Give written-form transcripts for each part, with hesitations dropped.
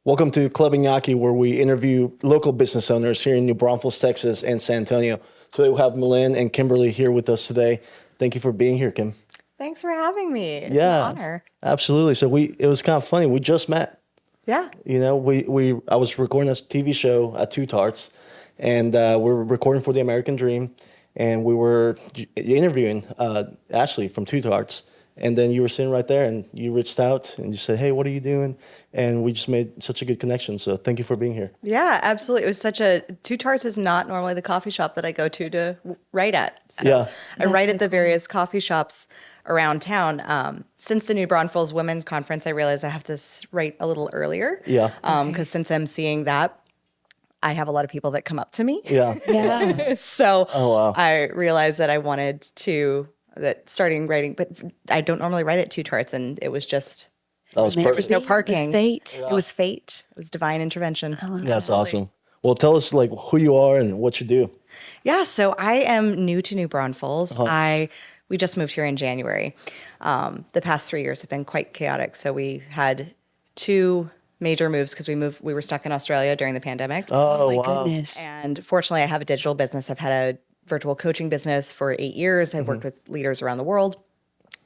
Welcome to Club Inaky, where we interview local business owners here in New Braunfels, Texas, and San Antonio. Today we have Malin and Kimberly here with us today. Thank you for being here, Kim. Thanks for having me. It's an honor. Absolutely. So it was kind of funny. We just met. Yeah. You know, I was recording a TV show at Two Tarts, and we were recording for the American Dream, and we were interviewing Ashley from Two Tarts. And then you were sitting right there, and you reached out, and you said, "Hey, what are you doing?" And we just made such a good connection. So thank you for being here. Yeah, absolutely. It was Two Tarts is not normally the coffee shop that I go to write at. So Yeah. I write at the various coffee shops around town. Since the New Braunfels Women's Conference, I realized I have to write a little earlier. Yeah. Because since I'm seeing that, I have a lot of people that come up to me. Yeah. Yeah. So wow. I realized that I wanted to starting writing, but I don't normally write at Two Tarts, and it was just That was there was perfect. no parking. It was fate. It was fate. It was divine intervention. That's awesome. Well, tell us like who you are and what you do. Yeah, so I am new to New Braunfels. We just moved here in January. The past 3 years have been quite chaotic. So we had two major moves because we were stuck in Australia during the pandemic. Oh, my wow. goodness. And fortunately, I have a digital business. I've had a virtual coaching business for 8 years. I've worked with leaders around the world.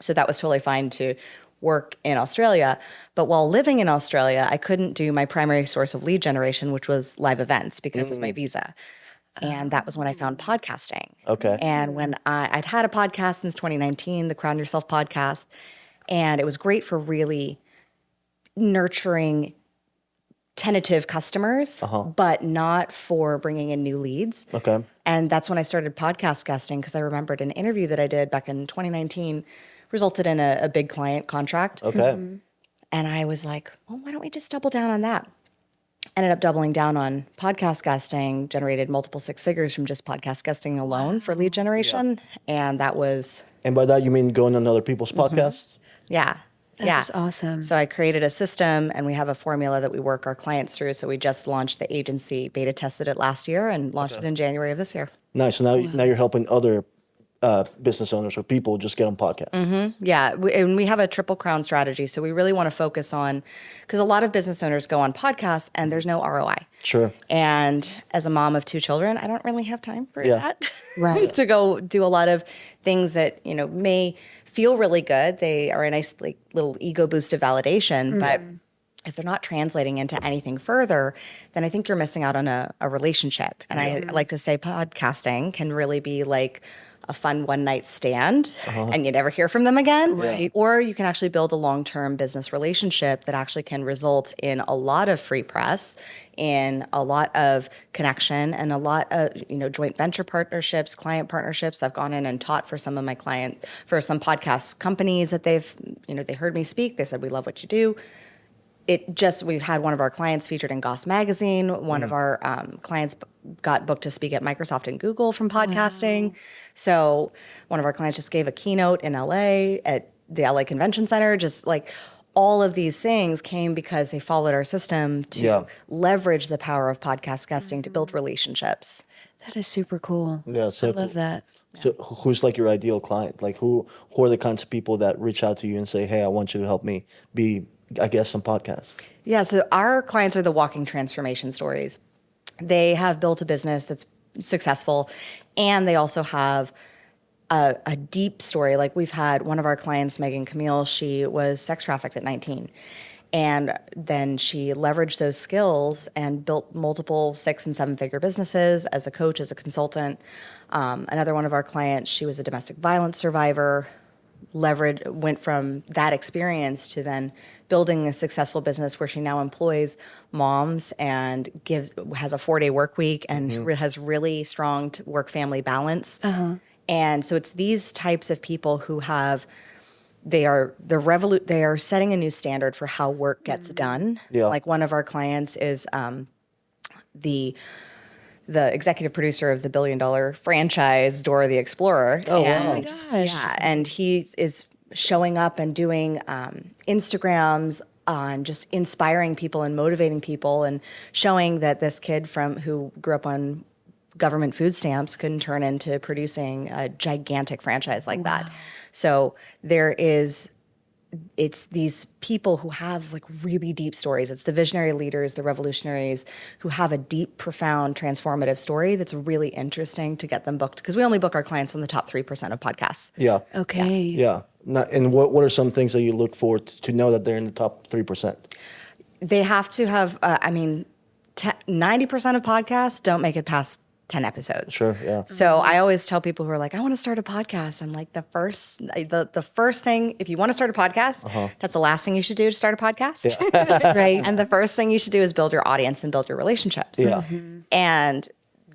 So that was totally fine to work in Australia. But while living in Australia, I couldn't do my primary source of lead generation, which was live events because of my visa. And that was when I found podcasting. Okay. And when I'd had a podcast since 2019, the Crown Yourself podcast, and it was great for really nurturing tentative customers, but not for bringing in new leads. Okay. And that's when I started podcast guesting because I remembered an interview that I did back in 2019 resulted in a big client contract. Okay. And I was like, well, why don't we just double down on that? Ended up doubling down on podcast guesting, generated multiple six figures from just podcast guesting alone for lead generation. And that was, And by that you mean going on other people's podcasts? yeah. That's awesome. So I created a system and we have a formula that we work our clients through. So we just launched the agency, beta tested it last year and launched it in January of this year. Nice. So now you're helping other business owners or people just get on podcasts. Yeah, and we have a triple crown strategy. So we really want to focus on, because a lot of business owners go on podcasts and there's no ROI. Sure. And as a mom of two children, I don't really have time for that. Right. To go do a lot of things that, may feel really good. They are a nice little ego boost of validation, but if they're not translating into anything further, then I think you're missing out on a relationship. And I like to say podcasting can really be like a fun one-night stand and you never hear from them again. Right. Or you can actually build a long-term business relationship that actually can result in a lot of free press, in a lot of connection, and a lot of joint venture partnerships, client partnerships. I've gone in and taught for some of my for some podcast companies that they heard me speak. They said, "We love what you do." We've had one of our clients featured in Goss Magazine. One of our clients got booked to speak at Microsoft and Google from podcasting. Wow. So one of our clients just gave a keynote in LA at the LA Convention Center. Just like all of these things came because they followed our system to leverage the power of podcast guesting to build relationships. That is super cool. Yeah. So I love that. So who's like your ideal client? Like who are the kinds of people that reach out to you and say, "Hey, I want you to help me be, I guess, some podcasts"? Yeah. So our clients are the walking transformation stories. They have built a business that's successful, and they also have a deep story. Like we've had one of our clients, Megan Camille, she was sex trafficked at 19. And then she leveraged those skills and built multiple 6- and 7-figure businesses as a coach, as a consultant. Another one of our clients, she was a domestic violence survivor, went from that experience to then building a successful business where she now employs moms and has a 4-day work week and has really strong work-family balance. And so it's these types of people who they are setting a new standard for how work gets done. Yeah. Like one of our clients is the executive producer of the billion-dollar franchise Dora the Explorer. Oh, and, wow. Oh my gosh. Yeah, and he is showing up and doing Instagrams on just inspiring people and motivating people and showing that this kid who grew up on government food stamps can turn into producing a gigantic franchise like that. So there is it's these people who have like really deep stories. It's the visionary leaders, the revolutionaries who have a deep, profound, transformative story that's really interesting to get them booked. Because we only book our clients on the top 3% of podcasts. Yeah. Okay. Yeah. And what are some things that you look for to know that they're in the top 3%? They have to have, 90% of podcasts don't make it past 10 episodes. Sure. Yeah. So I always tell people who are like, I want to start a podcast. I'm like, the first thing, if you want to start a podcast, that's the last thing you should do to start a podcast. Right. And the first thing you should do is build your audience and build your relationships. Yeah. And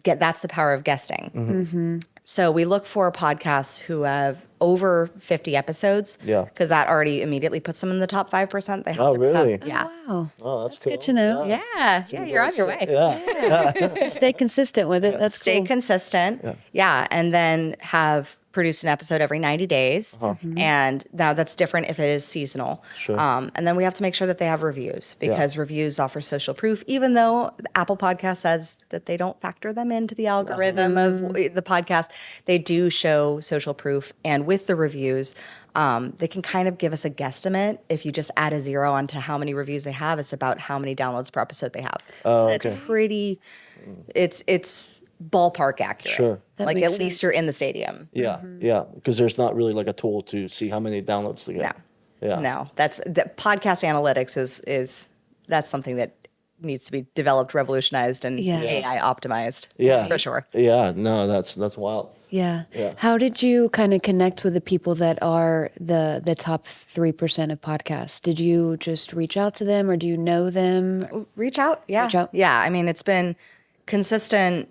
that's the power of guesting. So we look for podcasts who have over 50 episodes. Yeah. Because that already immediately puts them in the top 5%. They have Oh, to really? have- yeah. Wow. Oh, that's cool. Good to know. Yeah, you're on your way. Yeah. Stay consistent with it. That's Stay cool. consistent. Yeah. And then have produced an episode every 90 days. And now that's different if it is seasonal. Sure. And then we have to make sure that they have reviews because reviews offer social proof, even though Apple Podcast says that they don't factor them into the algorithm of the podcast. They do show social proof. And with the reviews, they can kind of give us a guesstimate. If you just add a 0 onto how many reviews they have, it's about how many downloads per episode they have. Oh, It's okay. pretty, it's ballpark accurate. Sure. That Like at makes least sense. you're in the stadium. Yeah. Yeah. Because there's not really like a tool to see how many downloads they get. Yeah. No, that's the podcast analytics is that's something that needs to be developed, revolutionized, and Yeah. AI optimized. Yeah. For sure. Yeah. No, that's wild. Yeah. Yeah. How did you kind of connect with the people that are the top 3% of podcasts? Did you just reach out to them or do you know them? Reach out. Yeah. Reach out. Yeah. I mean, it's been consistent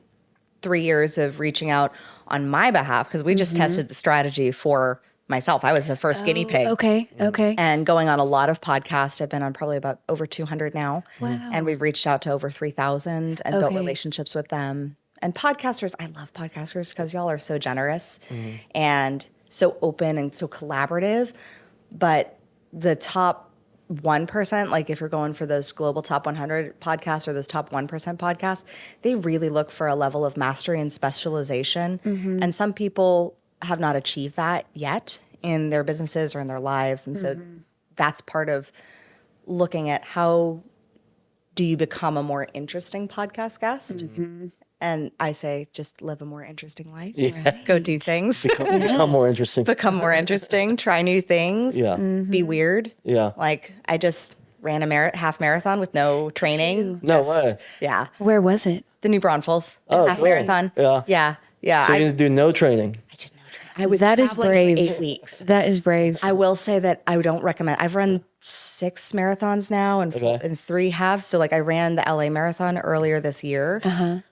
3 years of reaching out on my behalf because we just tested the strategy for myself. I was the first guinea pig. Okay. Okay. And going on a lot of podcasts. I've been on probably about over 200 now. Wow. And we've reached out to over 3,000 and built Okay. relationships with them. And podcasters, I love podcasters because y'all are so generous and so open and so collaborative. But the top 1%, like if you're going for those global top 100 podcasts or those top 1% podcasts, they really look for a level of mastery and specialization. And some people have not achieved that yet in their businesses or in their lives. And so that's part of looking at how do you become a more interesting podcast guest? And I say, just live a more interesting life. Go do things. Become more interesting. Become more interesting. Try new things. Yeah. Be weird. Yeah. Like I just ran a half marathon with no training. No Just- way. Yeah. Where was it? The New Braunfels. Oh, half cool. marathon. Yeah. Yeah. Yeah. So you're going to do no training. I did no training. I was That is traveling brave. for 8 weeks. That is brave. I will say that I don't recommend. I've run 6 marathons now and, Okay. and 3 halves. So like I ran the LA marathon earlier this year.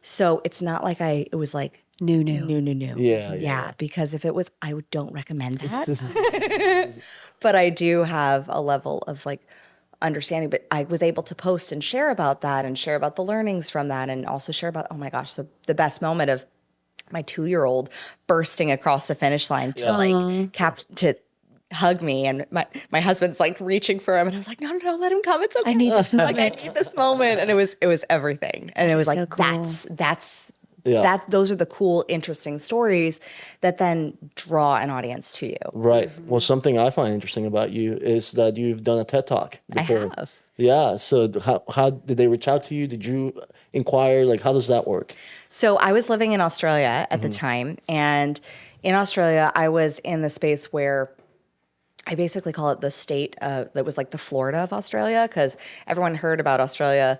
So it's not like it was like New. new. Yeah. Because if it was, don't recommend that. But I do have a level of like understanding. But I was able to post and share about that and share about the learnings from that and also share about, oh my gosh, the best moment of my 2-year-old bursting across the finish line to to hug me, and my husband's like reaching for him, and I was like, no, let him come. It's okay. I need this Like, I moment. need this moment, and it was everything, and it was like so cool. those are the cool, interesting stories that then draw an audience to you. Right. Well, something I find interesting about you is that you've done a TED Talk before. I have. Yeah. So how did they reach out to you? Did you inquire? Like, how does that work? So I was living in Australia at the time, and in Australia, I was in the space where I basically call it the state that was like the Florida of Australia, because everyone heard about Australia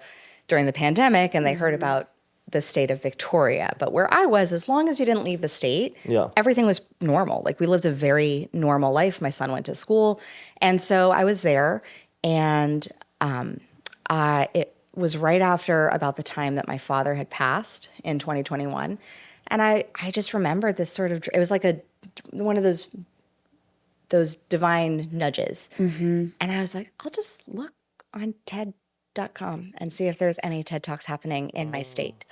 during the pandemic, and they heard about the state of Victoria. But where I was, as long as you didn't leave the state, everything was normal. Like we lived a very normal life. My son went to school, and so I was there, and it was right after about the time that my father had passed in 2021. And I just remembered this sort of, it was like one of those divine nudges. And I was like, I'll just look on TED.com and see if there's any TED Talks happening in my state.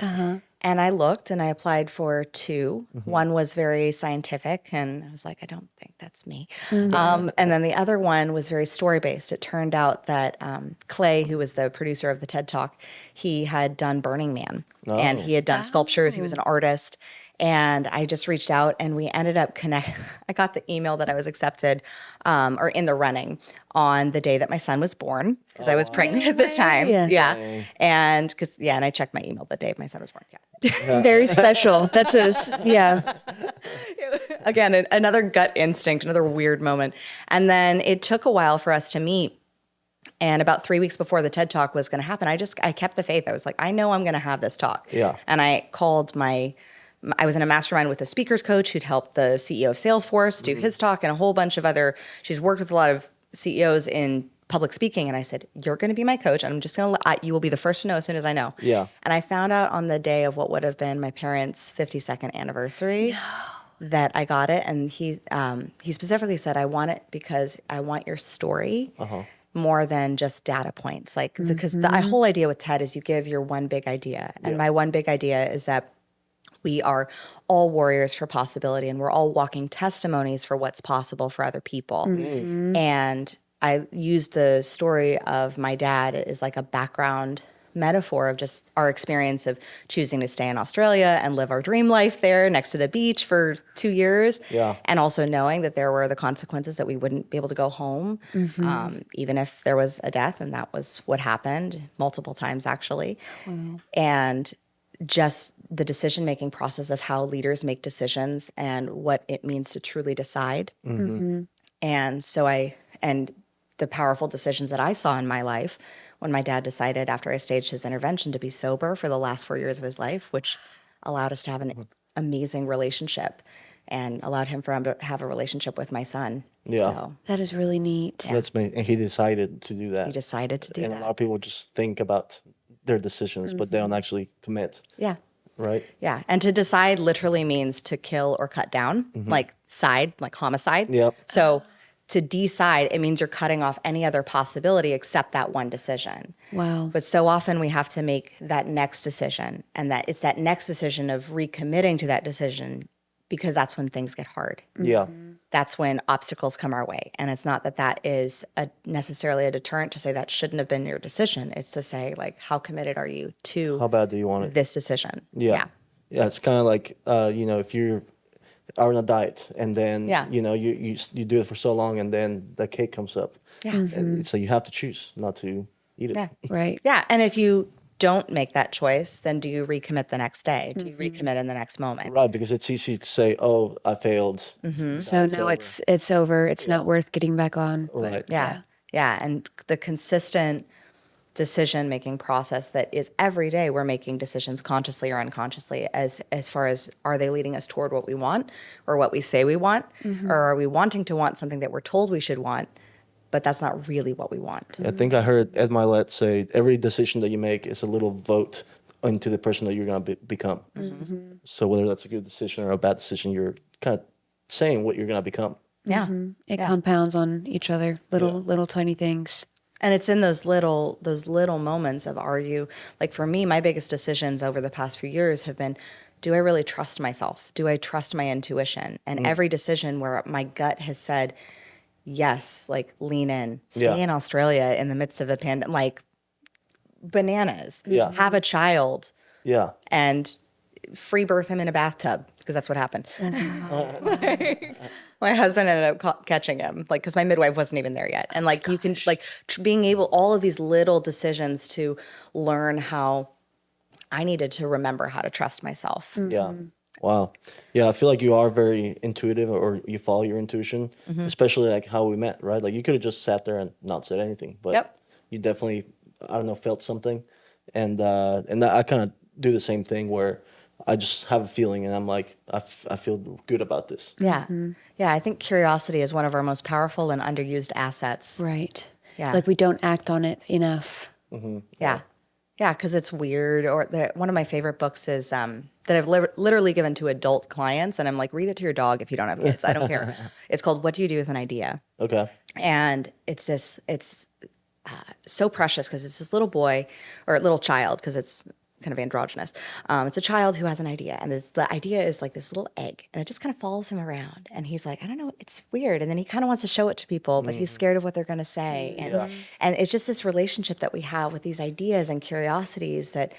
And I looked and I applied for 2. One was very scientific, and I was like, I don't think that's me. And then the other one was very story-based. It turned out that Clay, who was the producer of the TED Talk, he had done Burning Man, and he had done sculptures. He was an artist. And I just reached out, and we ended up I got the email that I was accepted, or in the running, on the day that my son was born, because I was pregnant at the time. Yeah. Yeah. And and I checked my email the day my son was born. Yeah. Very special. That's yeah. Again, another gut instinct, another weird moment. And then it took a while for us to meet. And about 3 weeks before the TED Talk was going to happen, I kept the faith. I was like, I know I'm going to have this talk. Yeah. And I called I was in a mastermind with a speakers coach who'd helped the CEO of Salesforce do his talk, and a whole bunch of she's worked with a lot of CEOs in public speaking. And I said, you're going to be my coach. And I'm just going to you will be the first to know as soon as I know. Yeah. And I found out on the day of what would have been my parents' 52nd anniversary that I got it. And he specifically said, I want it because I want your story more than just data points. Like, because the whole idea with TED is you give your one big idea. And my one big idea is that we are all warriors for possibility, and we're all walking testimonies for what's possible for other people. And I use the story of my dad as like a background metaphor of just our experience of choosing to stay in Australia and live our dream life there next to the beach for 2 years. Yeah. And also knowing that there were the consequences that we wouldn't be able to go home, even if there was a death. And that was what happened multiple times, actually. And just the decision-making process of how leaders make decisions and what it means to truly decide. And so and the powerful decisions that I saw in my life when my dad decided after I staged his intervention to be sober for the last 4 years of his life, which allowed us to have an amazing relationship and allowed him to have a relationship with my son. Yeah. So That is really neat. That's me. And he decided to do that. he decided to do And that. a lot of people just think about their decisions, but they don't actually commit, Yeah. right? Yeah. And to decide literally means to kill or cut down, like homicide. Yep. So to decide, it means you're cutting off any other possibility except that one decision. Wow. But so often we have to make that next decision, and that it's that next decision of recommitting to that decision, because that's when things get hard. Yeah. That's when obstacles come our way. And it's not that is necessarily a deterrent to say that shouldn't have been your decision. It's to say, like, how committed are you to How bad do you want it? this decision? Yeah. Yeah. It's kind of like, if you are on a diet and then, Yeah. you do it for so long and then the cake comes up. Yeah. And so you have to choose not to eat it. Yeah. Right. Yeah. And if you don't make that choice, then do you recommit the next day? Do you recommit in the next moment? Right. Because it's easy to say, oh, I failed. So now it's over. It's not worth getting back on. But Right. Yeah. Yeah. And the consistent decision-making process that is every day we're making decisions consciously or unconsciously as far as, are they leading us toward what we want or what we say we want? Or are we wanting to want something that we're told we should want, but that's not really what we want? I think I heard Ed Milet say every decision that you make is a little vote into the person that you're going to become. So whether that's a good decision or a bad decision, you're kind of saying what you're going to become. Yeah. It compounds on each other, little tiny things. And it's in those little moments of, are you, like for me, my biggest decisions over the past few years have been, do I really trust myself? Do I trust my intuition? And every decision where my gut has said, yes, like lean in, stay in Australia in the midst of a pandemic, like bananas, have a child Yeah. and free birth him in a bathtub, because that's what happened. My husband ended up catching him, like, because my midwife wasn't even there yet. And like, you can like being able, all of these little decisions to learn how I needed to remember how to trust myself. Yeah. Wow. Yeah, I feel like you are very intuitive, or you follow your intuition, especially like how we met, right? Like you could have just sat there and not said anything, but you definitely, I don't know, felt something. And I kind of do the same thing where I just have a feeling and I'm like, I feel good about this. Yeah. Yeah. I think curiosity is one of our most powerful and underused assets. Right. Yeah. Like we don't act on it enough. Yeah. Yeah. Because it's weird. Or one of my favorite books is that I've literally given to adult clients. And I'm like, read it to your dog if you don't have kids. I don't care. It's called What Do You Do with an Idea? Okay. And it's so precious because it's this little boy or little child, because it's kind of androgynous. It's a child who has an idea, and the idea is like this little egg, and it just kind of follows him around. And he's like, I don't know, it's weird. And then he kind of wants to show it to people, but he's scared of what they're going to say. And it's just this relationship that we have with these ideas and curiosities that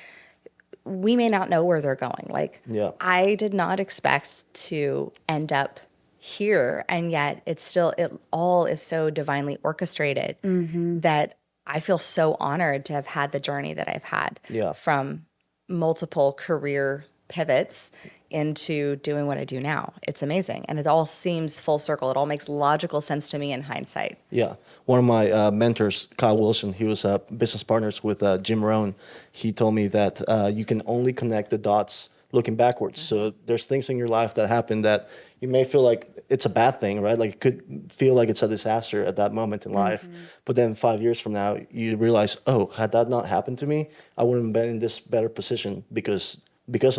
we may not know where they're going. Like, Yeah. I did not expect to end up here, and yet it all is so divinely orchestrated that I feel so honored to have had the journey that I've had Yeah. from multiple career pivots into doing what I do now. It's amazing. And it all seems full circle. It all makes logical sense to me in hindsight. Yeah. One of my mentors, Kyle Wilson, he was business partners with Jim Rohn. He told me that you can only connect the dots looking backwards. So there's things in your life that happen that you may feel like it's a bad thing, right? Like it could feel like it's a disaster at that moment in life. But then 5 years from now, you realize, oh, had that not happened to me, I wouldn't have been in this better position because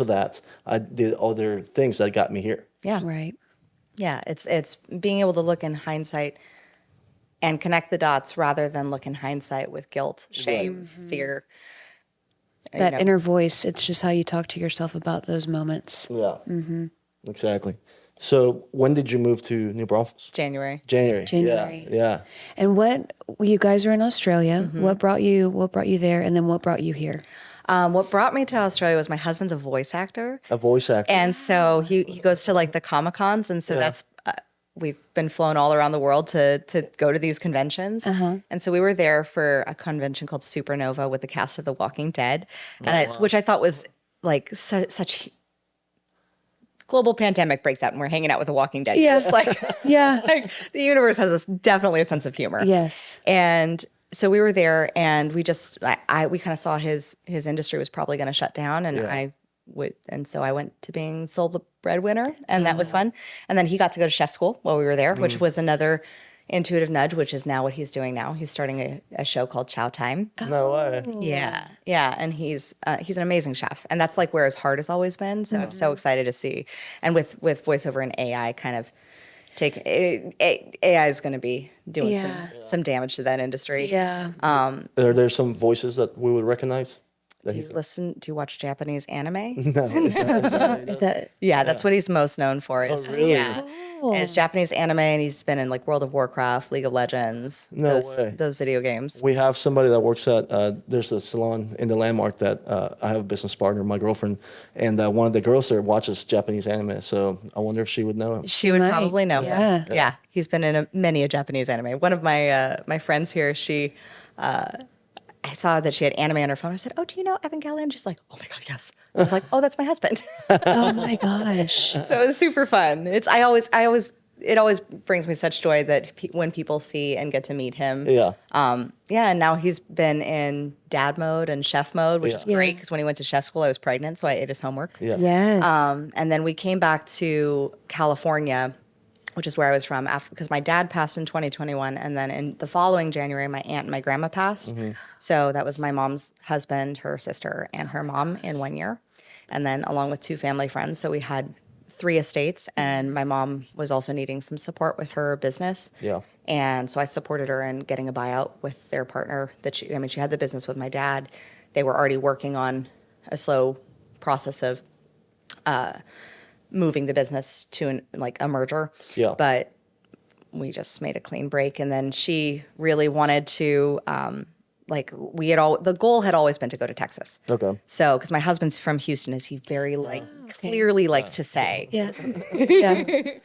of that, I did other things that got me here. Yeah. Right. Yeah. It's being able to look in hindsight and connect the dots rather than look in hindsight with guilt, shame, fear. That inner voice, it's just how you talk to yourself about those moments. Yeah. Exactly. So when did you move to New Braunfels? January. January. Yeah. And you guys are in Australia. What brought you there, and then what brought you here? What brought me to Australia was my husband's a voice actor. A voice actor. And so he goes to like the Comic-Cons. And so that's, we've been flown all around the world to go to these conventions. And so we were there for a convention called Supernova with the cast of The Walking Dead, and which I thought was like such global pandemic breaks out and we're hanging out with The Walking Dead. Yeah. It's like, Yeah. like the universe has definitely a sense of humor. Yes. And so we were there, and we just we kind of saw his industry was probably going to shut down, and so I went to being sole breadwinner, and that was fun. And then he got to go to chef school while we were there, which was another intuitive nudge, which is now what he's doing now. He's starting a show called Chow Time. No way. Yeah, and he's an amazing chef, and that's like where his heart has always been. So I'm so excited to see, and with voiceover and AI, kind of AI is going to be doing some damage to that industry. Yeah. Are there some voices that we would recognize? Do you watch Japanese anime? No. Yeah, that's what he's most known for. Is, really? Yeah. And it's Japanese anime, and he's been in like World of Warcraft, League of Legends, way. those video games. We have somebody that works at, there's a salon in the Landmark that I have a business partner, my girlfriend, and one of the girls there watches Japanese anime. So I wonder if she would know him. She would might. probably know him. Yeah. Yeah, he's been in many a Japanese anime. One of my friends here, I saw that she had anime on her phone. I said, "Oh, do you know Evangelion?" She's like, "Oh my god, yes." I was like, "Oh, that's my husband." Oh my gosh. So it was super fun. It always brings me such joy that when people see and get to meet him. Yeah. And now he's been in dad mode and chef mode, which is great because when he went to chef school, I was pregnant, so I ate his homework. Yeah. Yes. And then we came back to California, which is where I was from, after because my dad passed in 2021, and then in the following January, my aunt and my grandma passed. So that was my mom's husband, her sister, and her mom in 1 year, and then along with 2 family friends. So we had 3 estates, and my mom was also needing some support with her business. Yeah. And so I supported her in getting a buyout with their partner. She had the business with my dad. They were already working on a slow process of moving the business to a merger. Yeah. But we just made a clean break. And then she really wanted to, the goal had always been to go to Texas. Okay. So, because my husband's from Houston, as he very clearly likes to say. yeah.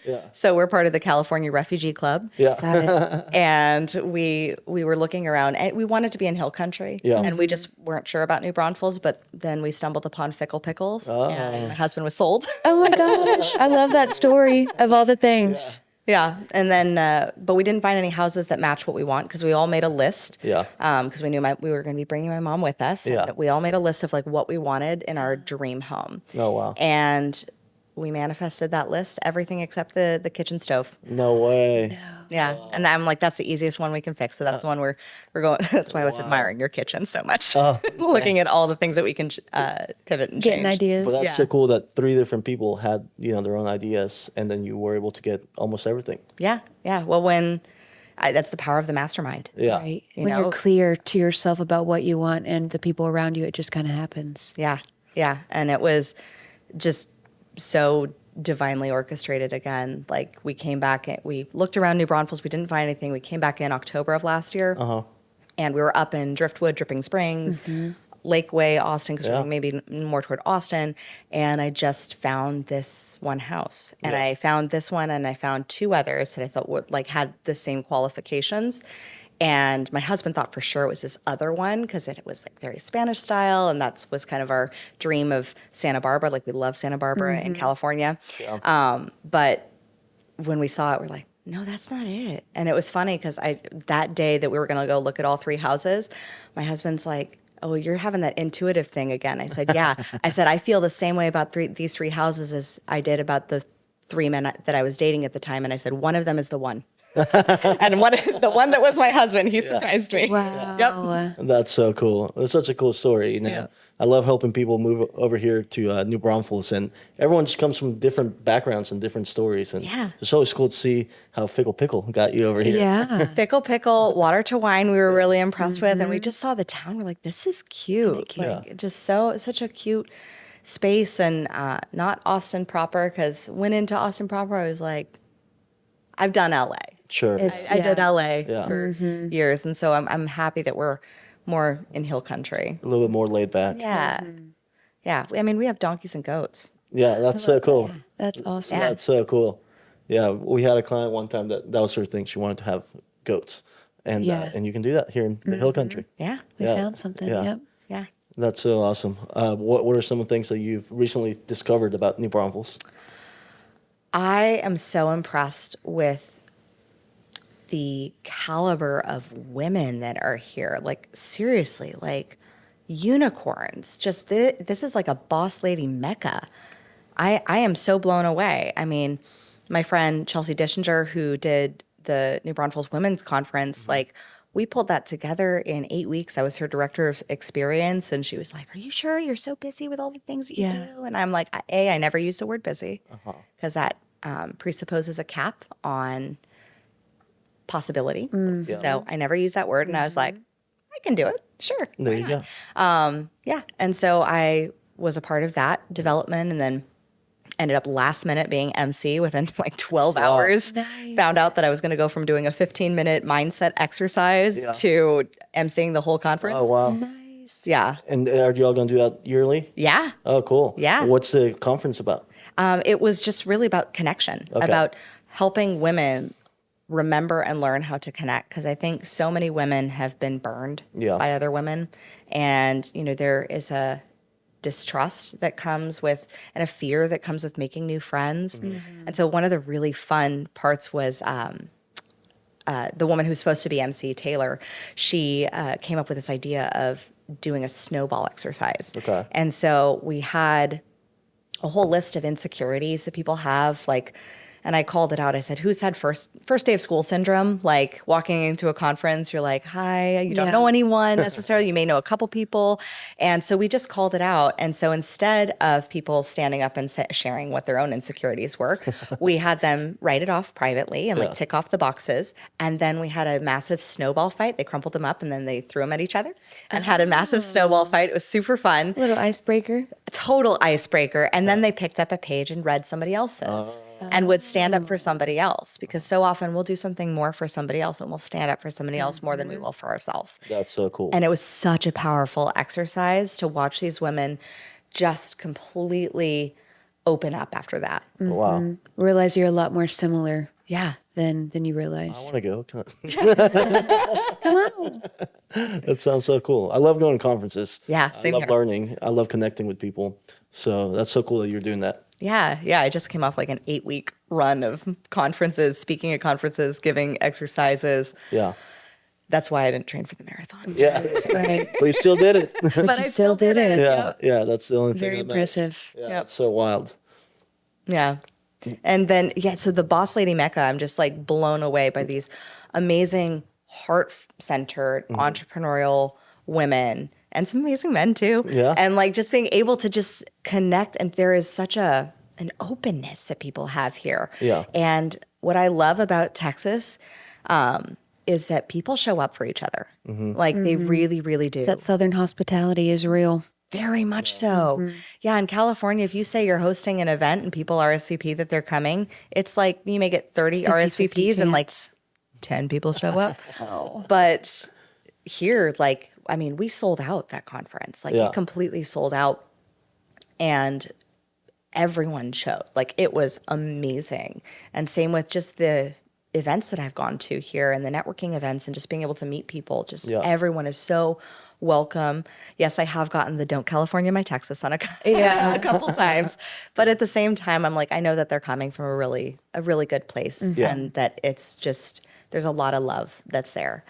Yeah. So we're part of the California Refugee Club. Yeah. Got it. And we were looking around, and we wanted to be in Hill Country. Yeah. And we just weren't sure about New Braunfels, but then we stumbled upon Fickle Pickles, and my husband was sold. Oh my gosh. I love that story of all the things. Yeah. And then, but we didn't find any houses that match what we want because we all made a list. Yeah. Because we knew we were going to be bringing my mom with us. Yeah. And we all made a list of what we wanted in our dream home. Oh, wow. And we manifested that list, everything except the kitchen stove. No way. Yeah. And I'm like, that's the easiest one we can fix. So that's the one we're going. That's why I was admiring your kitchen so much. Looking at all the things that we can pivot and Getting change. ideas. But that's so cool that 3 different people had, their own ideas, and then you were able to get almost everything. Yeah. Yeah. Well, that's the power of the mastermind. Yeah. Right. You When know? you're clear to yourself about what you want and the people around you, it just kind of happens. Yeah. Yeah. And it was just so divinely orchestrated again. Like we came back and we looked around New Braunfels. We didn't find anything. We came back in October of last year. And we were up in Driftwood, Dripping Springs, Lakeway, Austin, because Yeah. we're maybe more toward Austin. And I just found this one house, and I found this one, and I found 2 others that I thought would like had the same qualifications. And my husband thought for sure it was this other one because it was like very Spanish style, and that was kind of our dream of Santa Barbara. Like we love Santa Barbara in California. But when we saw it, we're like, no, that's not it. And it was funny because that day that we were going to go look at all 3 houses, my husband's like, oh, you're having that intuitive thing again. I said, yeah. I said, I feel the same way about these 3 houses as I did about the 3 men that I was dating at the time. And I said, one of them is the one. And the one that was my husband, he surprised me. Wow. Yep. That's so cool. It's such a cool story. You know, Yeah. I love helping people move over here to New Braunfels, and everyone just comes from different backgrounds and different stories. And Yeah. it's always cool to see how Fickle Pickle got you over here. Yeah. Pickle, Water to Wine, we were really impressed with. And we just saw the town. We're like, this is cute. Like, just such a cute space, and not Austin proper, because went into Austin proper, I was like, I've done LA. Sure. I did LA Yeah. for years. And so I'm happy that we're more in hill country. A little bit more laid back. Yeah. Yeah. I mean, we have donkeys and goats. Yeah, that's so cool. That's awesome. Yeah. That's so cool. Yeah, we had a client one time that was her thing. She wanted to have goats, and and you can do that here in the hill country. Yeah. We Yeah. found something. Yeah. Yep. Yeah. That's so awesome. What are some of the things that you've recently discovered about New Braunfels? I am so impressed with the caliber of women that are here. Like, seriously, like unicorns. Just this is like a boss lady mecca. I am so blown away. I mean, my friend Chelsea Dischinger, who did the New Braunfels Women's Conference, like we pulled that together in 8 weeks. I was her director of experience, and she was like, "Are you sure you're so busy with all the things that you do?" And I'm like, I never used the word busy because that presupposes a cap on possibility. So I never used that word, and I was like, I can do it. Sure. There why you not? go. Yeah. And so I was a part of that development, and then ended up last minute being MC within like 12 hours. Nice. Found out that I was going to go from doing a 15-minute mindset exercise to emceeing the whole conference. Oh wow! Nice. Yeah. And are you all going to do that yearly? Yeah. Oh, cool. Yeah. What's the conference about? It was just really about connection, about helping women remember and learn how to connect. Because I think so many women have been burned by other women. And, you know, there is a distrust that comes with, and a fear that comes with making new friends. And so one of the really fun parts was the woman who's supposed to be MC, Taylor, she came up with this idea of doing a snowball exercise. Okay. And so we had a whole list of insecurities that people have, like, and I called it out. I said, who's had first day of school syndrome? Like walking into a conference, you're like, hi, you don't know anyone necessarily. You may know a couple people. And so we just called it out. And so instead of people standing up and sharing what their own insecurities were, we had them write it off privately and like tick off the boxes. And then we had a massive snowball fight. They crumpled them up and then they threw them at each other and had a massive snowball fight. It was super fun. Little icebreaker. Total icebreaker. And then they picked up a page and read somebody else's and would stand up for somebody else, because so often we'll do something more for somebody else and we'll stand up for somebody else more than we will for ourselves. That's so cool. And it was such a powerful exercise to watch these women just completely open up after that. Wow. Realize you're a lot more similar Yeah. than you I realize. want to go. Come Come on. on. That sounds so cool. I love going to conferences. Yeah, I same love here. learning. I love connecting with people. So that's so cool that you're doing that. Yeah. Yeah. I just came off like an 8-week run of conferences, speaking at conferences, giving exercises. Yeah. That's why I didn't train for the marathon. Yeah. Right. But you still did it. But I still did it. Yeah. Yeah. That's the only thing. Very that matters. impressive. Yeah. Yep. It's so wild. Yeah. And then, so the Boss Lady Mecca, I'm just like blown away by these amazing, heart-centered, entrepreneurial women and some amazing men too. Yeah. And like just being able to just connect. And there is such an openness that people have here. Yeah. And what I love about Texas is that people show up for each other. Like they really, really do. That Southern hospitality is real. Very much so. Yeah, in California, if you say you're hosting an event and people RSVP that they're coming, it's like you may get 30 RSVPs and like 10 people show up. But here, like I mean, we sold out that conference. Like Yeah. it completely sold out, and everyone showed. Like it was amazing. And same with just the events that I've gone to here and the networking events and just being able to meet people. Just Yeah. everyone is so welcome. Yes, I have gotten the "Don't California my Texas" on Yeah. a couple times, but at the same time, I'm like, I know that they're coming from a really good place, Yeah. and that it's just there's a lot of love that's there.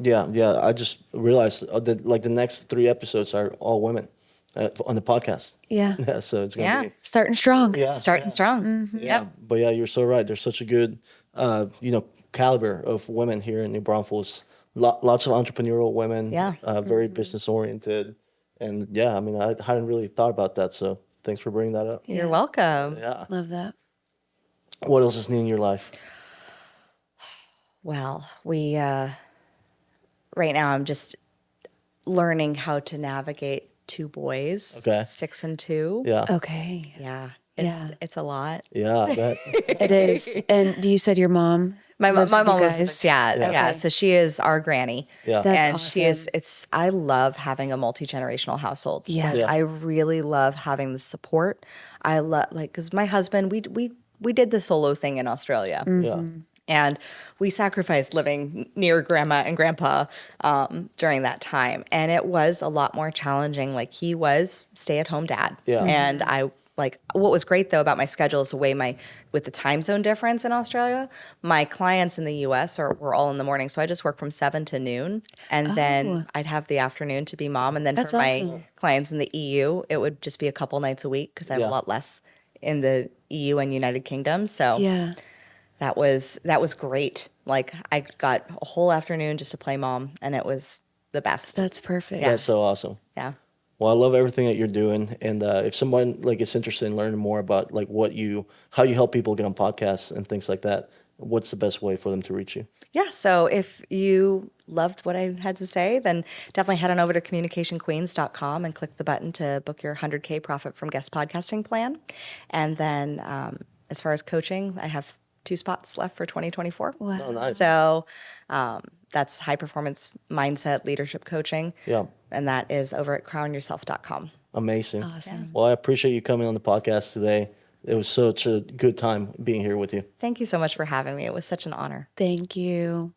Yeah, yeah. I just realized that like the next 3 episodes are all women on the podcast. Yeah. Yeah, so it's gonna Yeah. be Starting strong. yeah, Starting strong. yeah. But yeah, you're so right. There's such a good, caliber of women here in New Braunfels. Lots of entrepreneurial women. Yeah. Very business oriented, and yeah, I mean, I hadn't really thought about that. So thanks for bringing that up. You're welcome. Yeah. Love that. What else is new in your life? Well, we right now I'm just learning how to navigate 2 boys, Okay. 6 and 2. Yeah. Okay. Yeah. Yeah. It's a lot. Yeah. That. It is. And you said your mom My lives with you mom lives with guys? us. Yeah. Yeah. So she is our granny. Yeah. That's and she is awesome. I love having a multi-generational household. Yeah. Like, Yeah. I really love having the support. I love cuz my husband we did the solo thing in Australia. Yeah. And we sacrificed living near grandma and grandpa during that time. And it was a lot more challenging. Like he was stay-at-home dad. Yeah. And I like what was great though about my schedule is the way with the time zone difference in Australia, my clients in the US were all in the morning. So I just work from 7 to noon. And then I'd have the afternoon to be mom. And then That's for my awesome. clients in the EU, it would just be a couple nights a week because I have Yeah. a lot less in the EU and United Kingdom. So Yeah. that was great. Like I got a whole afternoon just to play mom, and it was the best. That's perfect. Yeah. That's so awesome. Yeah. Well, I love everything that you're doing, and if someone like is interested in learning more about like how you help people get on podcasts and things like that, what's the best way for them to reach you? Yeah. So if you loved what I had to say, then definitely head on over to communicationqueens.com and click the button to book your 100K profit from guest podcasting plan. And then as far as coaching, I have 2 spots left for 2024. Wow. Oh, nice. So that's high performance mindset leadership coaching. Yeah. And that is over at crownyourself.com. Amazing. Awesome. Well, I appreciate you coming on the podcast today. It was such a good time being here with you. Thank you so much for having me. It was such an honor. Thank you.